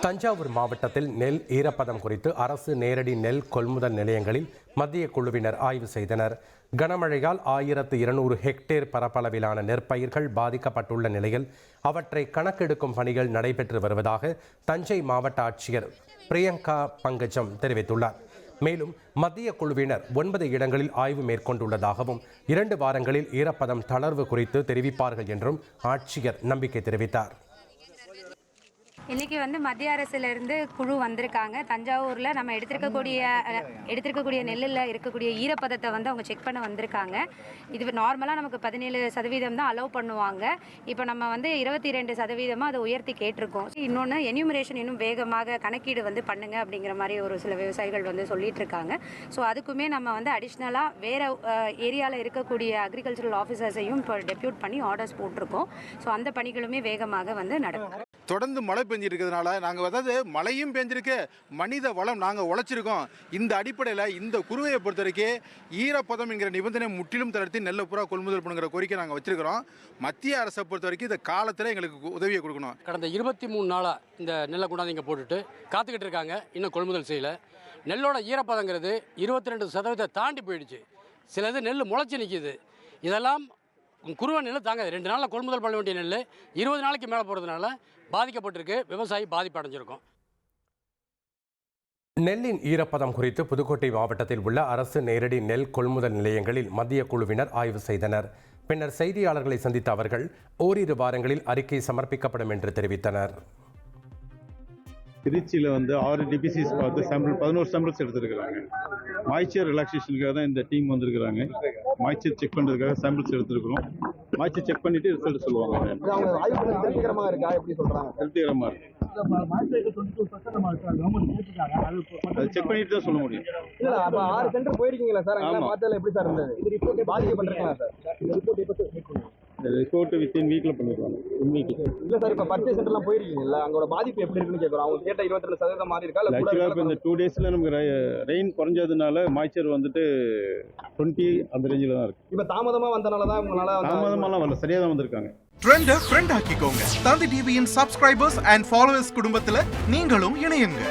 தஞ்சாவூர் மாவட்டத்தில் நெல் ஈரப்பதம் குறித்து அரசு நேரடி நெல் கொள்முதல் நிலையங்களில் மத்திய குழுவினர் ஆய்வு செய்தனர். கனமழையால் 1200 ஹெக்டேர் பரப்பளவிலான நெற்பயிர்கள் பாதிக்கப்பட்டுள்ள நிலையில் அவற்றை கணக்கெடுக்கும் பணிகள் நடைபெற்று வருவதாக தஞ்சை மாவட்ட ஆட்சியர் பிரியங்கா பங்கஜம் தெரிவித்துள்ளார். மேலும் மத்திய குழுவினர் 9 இடங்களில் ஆய்வு மேற்கொண்டுள்ளதாகவும் 2 வாரங்களில் ஈரப்பதம் தளர்வு குறித்து தெரிவிப்பார்கள் என்றும் ஆட்சியர் நம்பிக்கை தெரிவித்தார். இன்றைக்கி மத்திய அரசுலேருந்து குழு வந்திருக்காங்க. தஞ்சாவூரில் நம்ம எடுத்திருக்கக்கூடிய நெல்லில் இருக்கக்கூடிய ஈரப்பதத்தை அவங்க செக் பண்ண வந்திருக்காங்க. இது நார்மலாக நமக்கு 17% தான் அலோவ் பண்ணுவாங்க. இப்போ நம்ம 22% அதை உயர்த்தி கேட்டிருக்கோம். இன்னொன்று என்யூமரேஷன் இன்னும் வேகமாக கணக்கீடு பண்ணுங்க அப்படிங்கிற மாதிரி ஒரு சில விவசாயிகள் சொல்லிட்டு இருக்காங்க. ஸோ அதுக்குமே நம்ம அடிஷ்னலாக வேறு ஏரியாவில் இருக்கக்கூடிய அக்ரிகல்ச்சரல் ஆஃபீஸர்ஸையும் இப்போ டெப்யூட் பண்ணி ஆர்டர்ஸ் போட்டிருக்கோம். ஸோ அந்த பணிகளுமே வேகமாக நடக்கும். தொடர்ந்து மழை பெஞ்சிருக்கிறதுனால நாங்கள் அதாவது மழையும் பெஞ்சிருக்கு, மனித வளம் நாங்கள் உழைச்சிருக்கோம். இந்த அடிப்படையில் இந்த குறுவையை பொறுத்த வரைக்கும் ஈரப்பதம் என்கிற நிபந்தனை முற்றிலும் தளர்த்தி நெல்லை பூரா கொள்முதல் பண்ணுங்கிற கோரிக்கை நாங்கள் வச்சிருக்கிறோம். மத்திய அரசை பொறுத்த வரைக்கும் இந்த காலத்தில் எங்களுக்கு உதவியை கொடுக்கணும். கடந்த 23 நாளாக இந்த நெல்லை கொண்டாந்து இங்கே போட்டுட்டு காத்துக்கிட்டு இருக்காங்க. இன்னும் கொள்முதல் செய்யலை. நெல்லோட ஈரப்பதங்கிறது 22% தாண்டி போயிடுச்சு. சிலது நெல் முளைச்சி நிற்கிது. இதெல்லாம் குறுவை நெல் தாங்காது. 2 நாளில் கொள்முதல் பண்ண வேண்டிய நெல் 20 நாளைக்கு மேலே போகிறதுனால பாதிக்கப்பட்டிருக்கு. விவசாயி பாதிப்பு அடைஞ்சிருக்கும். நெல்லின் ஈரப்பதம் குறித்து புதுக்கோட்டை மாவட்டத்தில் உள்ள அரசு நேரடி நெல் கொள்முதல் நிலையங்களில் மத்திய குழுவினர் ஆய்வு செய்தனர். பின்னர் செய்தியாளர்களை சந்தித்த அவர்கள் ஓரிரு வாரங்களில் அறிக்கை சமர்ப்பிக்கப்படும் என்று தெரிவித்தனர். திருச்சியில் 6 டிபிசிஸ் பார்த்து 11 சாம்பிள்ஸ் எடுத்திருக்கிறாங்க. மாய்ச்சர் ரிலாக்ஸேஷனுக்காக தான் இந்த டீம் வந்திருக்கிறாங்க. மாய்ச்சர் செக் பண்ணுறதுக்காக சாம்பிள்ஸ் எடுத்துருக்கிறோம். மாய்ச்சர் செக் பண்ணிட்டு ரிசல்ட் சொல்லுவாங்க. திருப்திகரமாக இருக்கா? எப்படி சொல்கிறாங்க? திருப்திகரமாக இருக்கு. அது செக் பண்ணிட்டு தான் சொல்ல முடியும். இல்லை, அப்போ 6 சென்டர் போயிருக்கீங்களா சார்? அங்கே பார்த்ததில் எப்படி சார் இருந்தது? பாதிக்கப்பட்டிருக்கீங்களா சார்? இந்த ரிப்போர்ட் வித்தின் வீக்கில் பண்ணிடுவாங்க. இல்லை சார், இப்போ 10 சென்டர்லாம் போயிருக்கீங்களா? அங்கோட பாதிப்பு எப்படி இருக்குன்னு கேட்குறோம். அவங்க கேட்ட 22% மாறி இருக்கா? ஆக்சுவலாக இப்போ இந்த 2 டேஸில் நமக்கு ரெயின் குறைஞ்சதுனால மாய்ச்சர் 20 அந்த ரேஞ்சில் தான் இருக்கு. இப்போ தாமதமாக வந்தனால தான் உங்களால் தாமதமாலாம் வரல, சரியாக தான் வந்திருக்காங்க. ட்ரெண்டை ஃப்ரெண்ட் ஆக்கிக்கோங்க. தந்தி டிவியின் சப்ஸ்கிரைபர்ஸ் அண்ட் ஃபாலோவர்ஸ் குடும்பத்தில் நீங்களும் இணையுங்க.